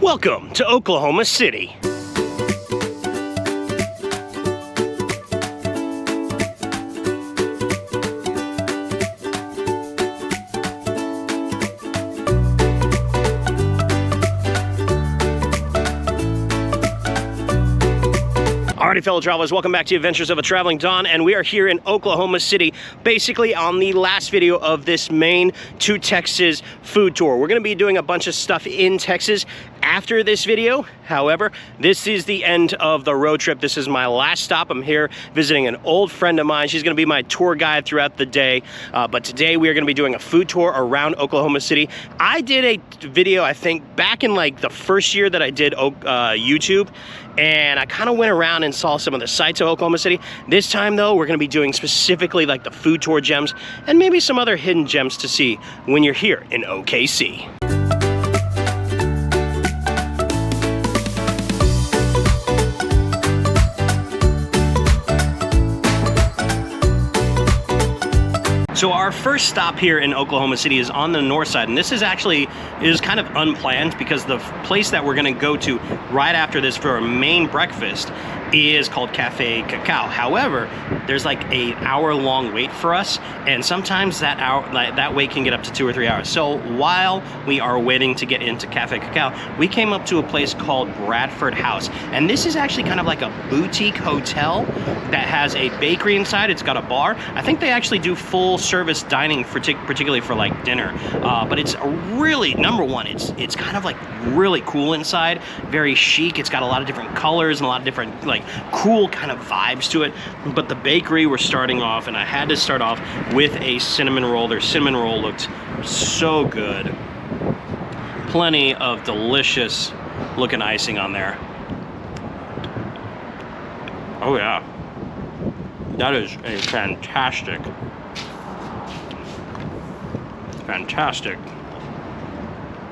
Welcome to Oklahoma City. Alrighty, fellow travelers, welcome back to Adventures of a Traveling Don, and we are here in Oklahoma City, basically on the last video of this Maine to Texas food tour. We're going to be doing a bunch of stuff in Texas after this video. However, this is the end of the road trip. This is my last stop. I'm here visiting an old friend of mine. She's going to be my tour guide throughout the day, but today we are going to be doing a food tour around Oklahoma City. I did a video, I think, back in like the first year that I did YouTube, and I kind of went around and saw some of the sights of Oklahoma City. This time though, we're gonna be doing specifically like the food tour gems and maybe some other hidden gems to see when you're here in OKC. So our first stop here in Oklahoma City is on the north side, and this is kind of unplanned because the place that we're gonna go to right after this for our main breakfast is called Cafe Cacao. However, there's like an hour-long wait for us, and sometimes that wait can get up to 2 or 3 hours. So while we are waiting to get into Cafe Cacao, we came up to a place called Bradford House, and this is actually kind of like a boutique hotel that has a bakery inside. It's got a bar. I think they actually do full service dining, particularly for like dinner, but it's a really, number one, it's kind of like really cool inside, very chic. It's got a lot of different colors and a lot of different like cool kind of vibes to it. But the bakery, we're starting off, and I had to start off with a cinnamon roll. Their cinnamon roll looked so good. Plenty of delicious looking icing on there. Oh yeah, that is a fantastic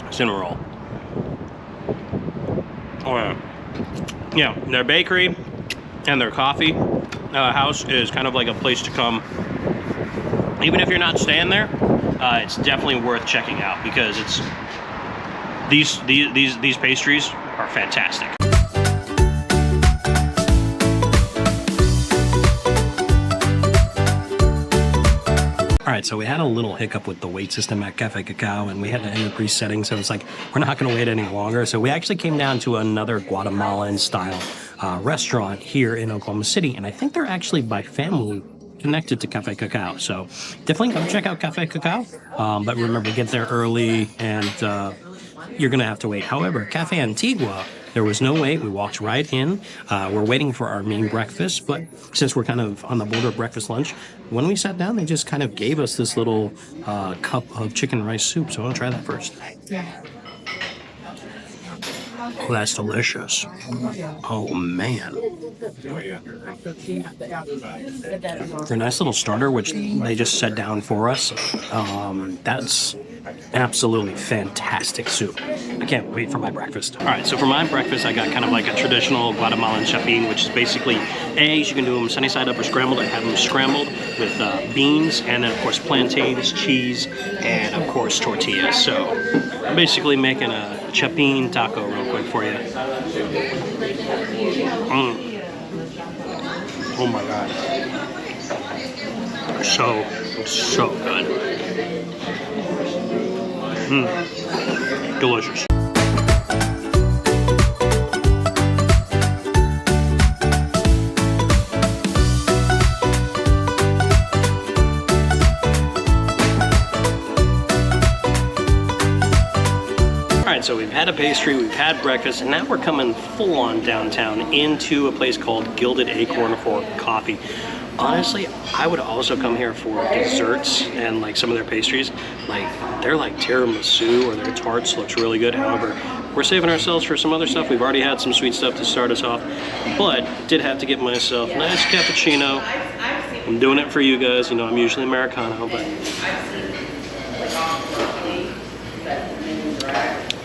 cinnamon roll. Oh yeah. Yeah, their bakery and their coffee house is kind of like a place to come. Even if you're not staying there, it's definitely worth checking out because it's these pastries are fantastic. All right, so we had a little hiccup with the wait system at Cafe Cacao, and we had to increase settings, so it's like, we're not gonna wait any longer. So we actually came down to another Guatemalan style restaurant here in Oklahoma City, and I think they're actually by family connected to Cafe Cacao. So definitely come check out Cafe Cacao, but remember, get there early, and you're gonna have to wait. However, Cafe Antigua, there was no wait. We walked right in. We're waiting for our main breakfast, but since we're kind of on the border of breakfast lunch, when we sat down, they just kind of gave us this little cup of chicken rice soup. So I'll try that first. Oh, that's delicious. Oh, man. For a nice little starter, which they just set down for us, that's absolutely fantastic soup. I can't wait for my breakfast. All right, so for my breakfast, I got kind of like a traditional Guatemalan chapin, which is basically eggs. You can do them sunny side up or scrambled. I have them scrambled with beans, and then of course plantains, cheese, and of course tortillas. So I'm basically making a chapin taco real quick for you. Oh my God. So good. Delicious. So we've had a pastry, we've had breakfast, and now we're coming full on downtown into a place called Gilded Acorn for coffee. Honestly, I would also come here for desserts and like some of their pastries. Like they're like tiramisu or their tarts looks really good. However, we're saving ourselves for some other stuff. We've already had some sweet stuff to start us off, but did have to get myself a nice cappuccino. I'm doing it for you guys. You know, I'm usually Americano, but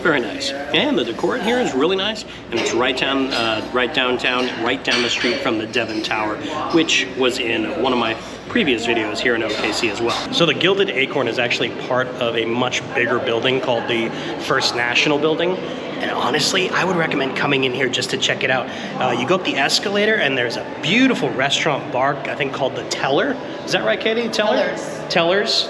Very nice. And the decor in here is really nice, and it's right downtown, right down the street from the Devon Tower, which was in one of my previous videos here in OKC as well. So the Gilded Acorn is actually part of a much bigger building called the First National Building. And honestly, I would recommend coming in here just to check it out. You go up the escalator and there's a beautiful restaurant bar, I think called the Teller. Is that right, Katie? Teller? Tellers.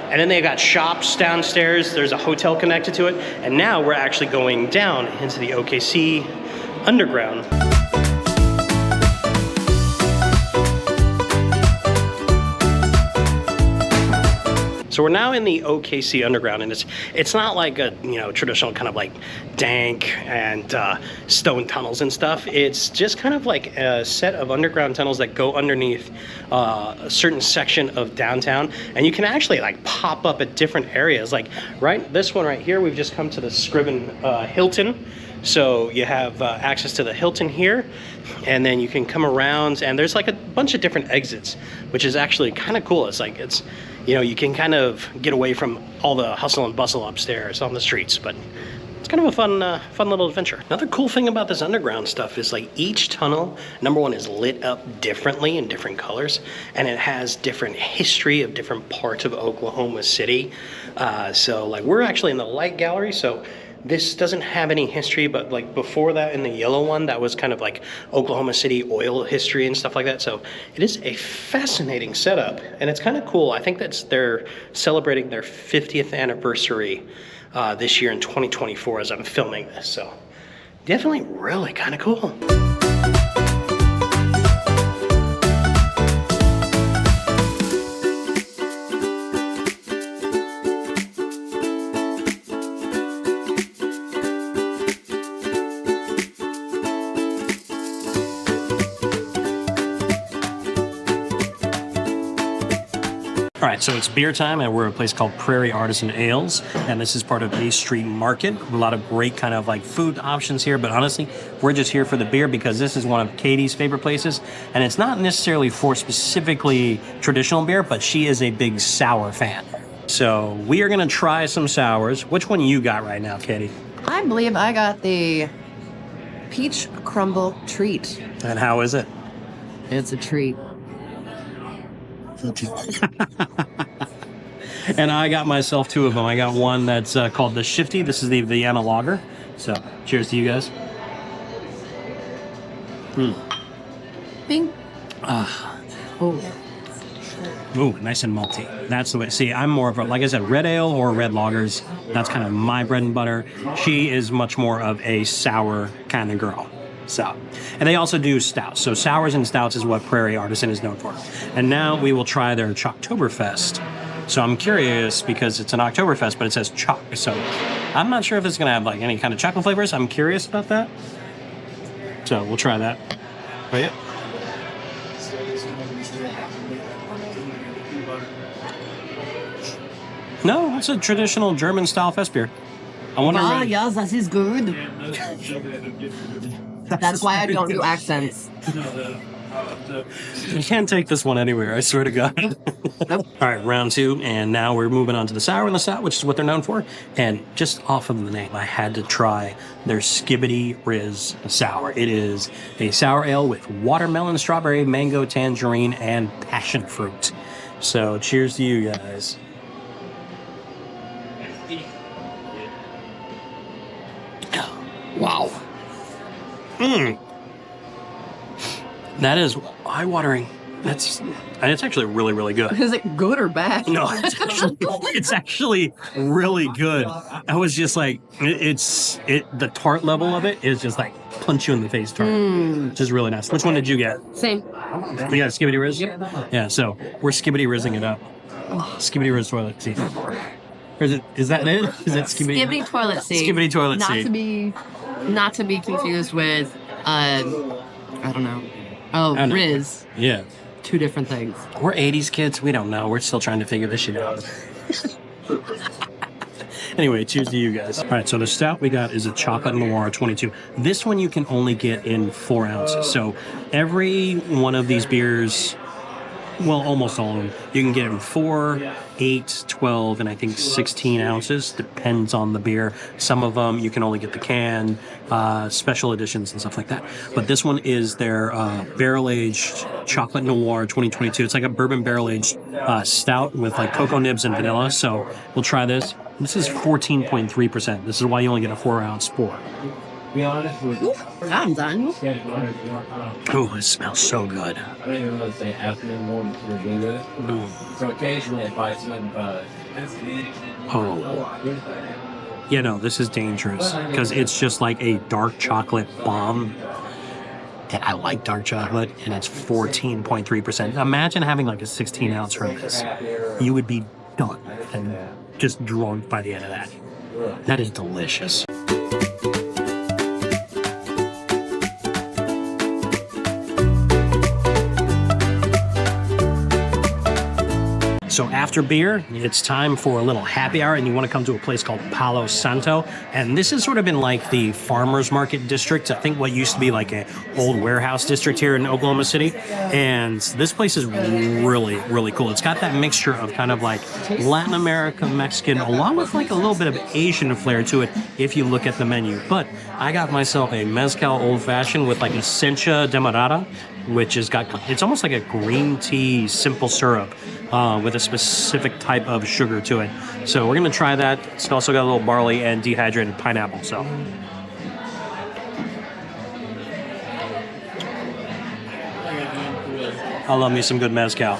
And then they got shops downstairs. There's a hotel connected to it. And now we're actually going down into the OKC underground. So we're now in the OKC underground, and it's not like a traditional kind of like dank and stone tunnels and stuff. It's just kind of like a set of underground tunnels that go underneath a certain section of downtown, and you can actually like pop up at different areas. Like this one right here, we've just come to the Scriven Hilton. So you have access to the Hilton here, and then you can come around, and there's like a bunch of different exits, which is actually kind of cool. It's you can kind of get away from all the hustle and bustle upstairs on the streets, but it's kind of a fun little adventure. Another cool thing about this underground stuff is like each tunnel, number one, is lit up differently in different colors, and it has different history of different parts of Oklahoma City. So like we're actually in the light gallery, so this doesn't have any history, but like before that in the yellow one, that was kind of like Oklahoma City oil history and stuff like that. So it is a fascinating setup, and it's kind of cool. I think they're celebrating their 50th anniversary this year in 2024 as I'm filming this. So definitely really kind of cool. All right, so it's beer time, and we're at a place called Prairie Artisan Ales, and this is part of A Street Market. A lot of great kind of like food options here, but honestly, we're just here for the beer because this is one of Katie's favorite places, and it's not necessarily for specifically traditional beer, but she is a big sour fan. So we are gonna try some sours. Which one you got right now, Katie? I believe I got the peach crumble treat. And how is it? It's a treat. And I got myself two of them. I got one that's called the Shifty. This is the Vienna Lager. So, cheers to you guys. Bing. Ooh, nice and malty. That's the way. See, I'm more of a, like I said, red ale or red lagers. That's kind of my bread and butter. She is much more of a sour kind of girl. So, and they also do stouts. So sours and stouts is what Prairie Artisan is known for. And now we will try their Chocktoberfest. So I'm curious because it's an Oktoberfest, but it says choc. So I'm not sure if it's going to have like any kind of chocolate flavors. I'm curious about that. So we'll try that. Oh, yeah. No, it's a traditional German style fest beer. I wonder. Ah, yes, that is good. That's why I don't do accents. You can't take this one anywhere, I swear to God. Nope. All right, round two, and now we're moving on to the sour and the stout, which is what they're known for. And just off of the name, I had to try their Skibbity Riz Sour. It is a sour ale with watermelon, strawberry, mango, tangerine, and passion fruit. So cheers to you guys. Wow. That is eye-watering. It's actually really, really good. Is it good or bad? No, it's actually really good. I was just like, the tart level of it is just like punch you in the face tart, which is really nice. Which one did you get? Same. You got Skibbity Riz? Yep. Yeah, so we're Skibbity Rizzing it up. Skibbity Riz toilet seat. Or is that it? Is it Skibbity toilet seat? Skibbity toilet seat. Not to be confused with, I don't know. Oh, Riz. Yeah. Two different things. We're 80s kids. We don't know. We're still trying to figure this shit out. Anyway, cheers to you guys. All right, so the stout we got is a Chocolate Noir 22. This one you can only get in 4 ounces. So every one of these beers well, almost all of them. You can get it in 4, 8, 12, and I think 16 ounces. Depends on the beer. Some of them you can only get the can, special editions and stuff like that. But this one is their barrel-aged Chocolate Noir 2022. It's like a bourbon barrel-aged stout with like cocoa nibs and vanilla. So we'll try this. This is 14.3%. This is why you only get a 4-ounce pour. I'm done. Oh, it smells so good. Oh. You know, this is dangerous because it's just like a dark chocolate bomb. And I like dark chocolate, and it's 14.3%. Imagine having like a 16-ounce from this. You would be done and just drunk by the end of that. That is delicious. So after beer, it's time for a little happy hour, and you want to come to a place called Palo Santo. And this has sort of been like the farmer's market district. I think what used to be like an old warehouse district here in Oklahoma City. And this place is really, really cool. It's got that mixture of kind of like Latin America, Mexican, along with like a little bit of Asian flair to it if you look at the menu. But I got myself a mezcal old-fashioned with like a Sencha Demerara, which has got, it's almost like a green tea simple syrup with a specific type of sugar to it. So we're going to try that. It's also got a little barley and dehydrated pineapple. So I love me some good mezcal.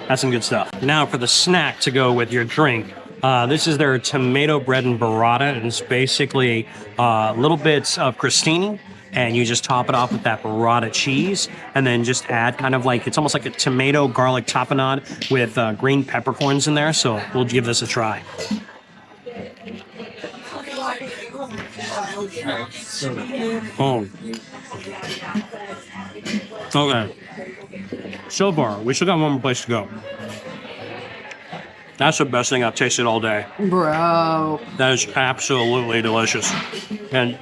That's some good stuff. Now for the snack to go with your drink. This is their tomato bread and burrata, and it's basically little bits of crostini, and you just top it off with that burrata cheese, and then just add kind of like, it's almost like a tomato garlic tapenade with green peppercorns in there. So we'll give this a try. Oh. Okay. So far, we still got one more place to go. That's the best thing I've tasted all day. Bro. That is absolutely delicious. And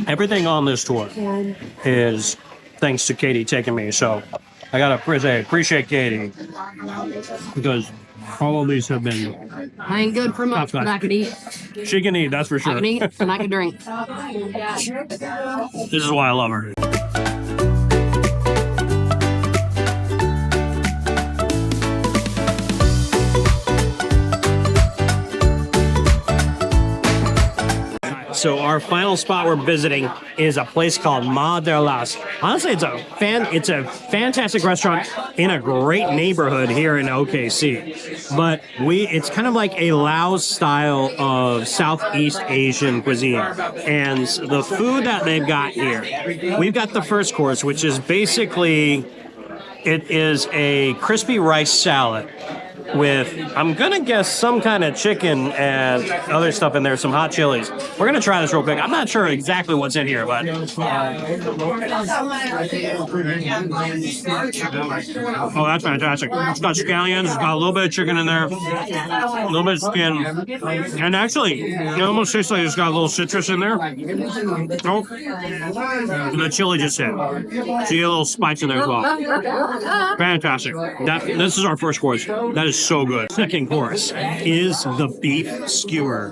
everything on this tour is thanks to Katie taking me. So I gotta appreciate Katie, because all of these have been. I ain't good for much, but I can eat. She can eat, that's for sure. I can eat and I can drink. This is why I love her. So our final spot we're visiting is a place called Ma Der Lao. Honestly, it's a fantastic restaurant in a great neighborhood here in OKC. But it's kind of like a Laos style of Southeast Asian cuisine. And the food that they've got here, we've got the first course, which is basically, it is a crispy rice salad with, I'm gonna guess, some kind of chicken and other stuff in there, some hot chilies. We're gonna try this real quick. I'm not sure exactly what's in here, but oh, that's fantastic. It's got scallions, it's got a little bit of chicken in there, a little bit of skin, and actually, it almost tastes like it's got a little citrus in there. Oh, and the chili just hit. So you get a little spice in there as well. Fantastic. This is our first course. That is so good. Second course is the beef skewer.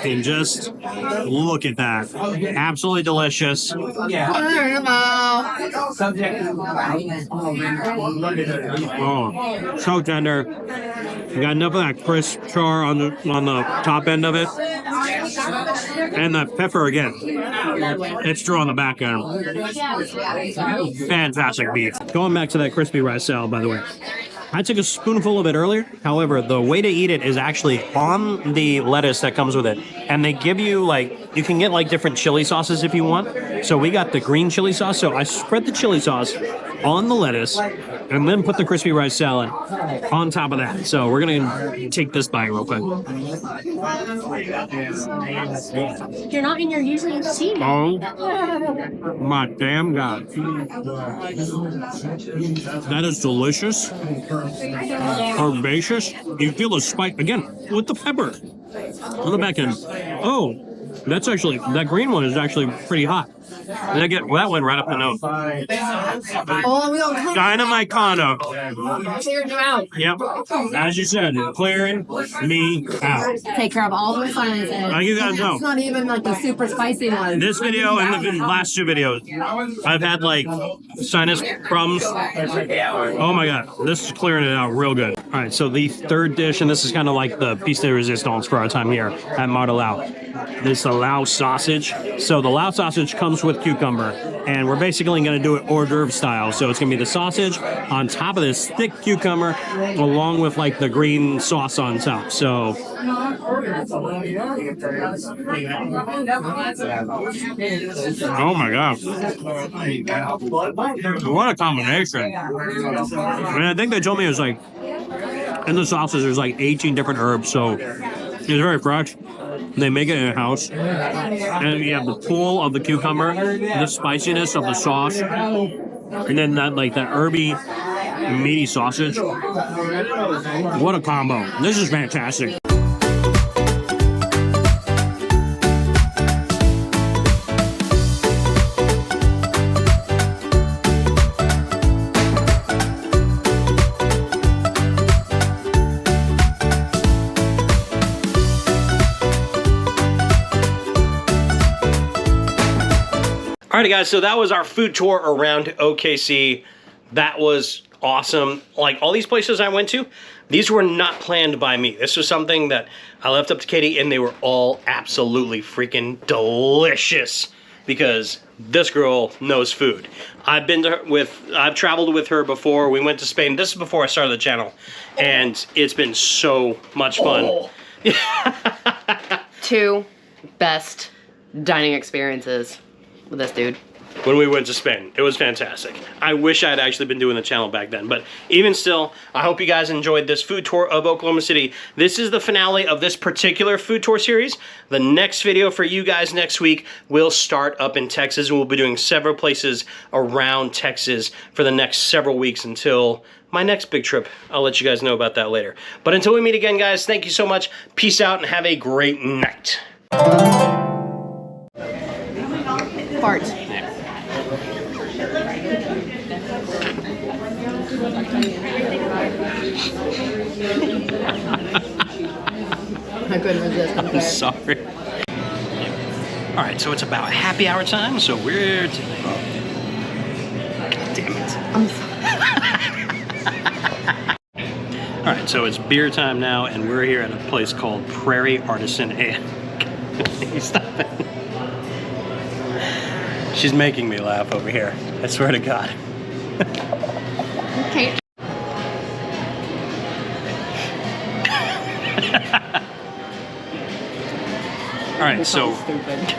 And just look at that. Absolutely delicious. Oh, so tender. You got enough of that crisp char on the top end of it. And that pepper again. It's true on the back end. Fantastic beef. Going back to that crispy rice salad, by the way. I took a spoonful of it earlier. However, the way to eat it is actually on the lettuce that comes with it. And they give you, like, you can get like different chili sauces if you want. So we got the green chili sauce. So I spread the chili sauce on the lettuce and then put the crispy rice salad on top of that. So we're going to take this bite real quick. You're not in your usual seat. Oh, my damn God. That is delicious. Herbaceous. You feel the spice, again, with the pepper on the back end. Oh, That's actually, that green one is actually pretty hot. And I get, well, that went right up the nose. Oh, we don't Dynamite Condo. clear you out. Yep. As you said, clearing me out. Take care of all the silences. You guys know. It's not even like the super spicy one. This video and the last 2 videos, I've had like sinus problems. Oh my god, this is clearing it out real good. All right, so the third dish, and this is kind of like the piece de resistance for our time here at Ma Der Lao. This is the Lao sausage. So the Lao sausage comes with cucumber, and we're basically going to do it hors d'oeuvre style. So it's going to be the sausage on top of this thick cucumber, along with like the green sauce on top. So oh my god, what a combination. I mean, I think they told me it was like, in the sauces there's like 18 different herbs, so it's very fresh. They make it in house, and you have the pull of the cucumber, the spiciness of the sauce, and then that like that herby, meaty sausage. What a combo! This is fantastic. Alrighty guys, so that was our food tour around OKC. That was awesome. Like all these places I went to, these were not planned by me. This was something that I left up to Katie, and they were all absolutely freaking delicious because this girl knows food. I've traveled with her before. We went to Spain. This is before I started the channel, and it's been so much fun. Oh. 2 best dining experiences with this dude. When we went to Spain, it was fantastic. I wish I had actually been doing the channel back then, but even still, I hope you guys enjoyed this food tour of Oklahoma City. This is the finale of this particular food tour series. The next video for you guys next week will start up in Texas, and we'll be doing several places around Texas for the next several weeks until my next big trip. I'll let you guys know about that later. But until we meet again, guys, thank you so much. Peace out and have a great night. Fart. I couldn't resist. I'm sorry. All right, so it's about happy hour time, so we're... God damn it. I'm sorry. All right, so it's beer time now, and we're here at a place called Prairie Artisan Ales. Stop it. She's making me laugh over here. I swear to God. Okay. All right, so Stupid.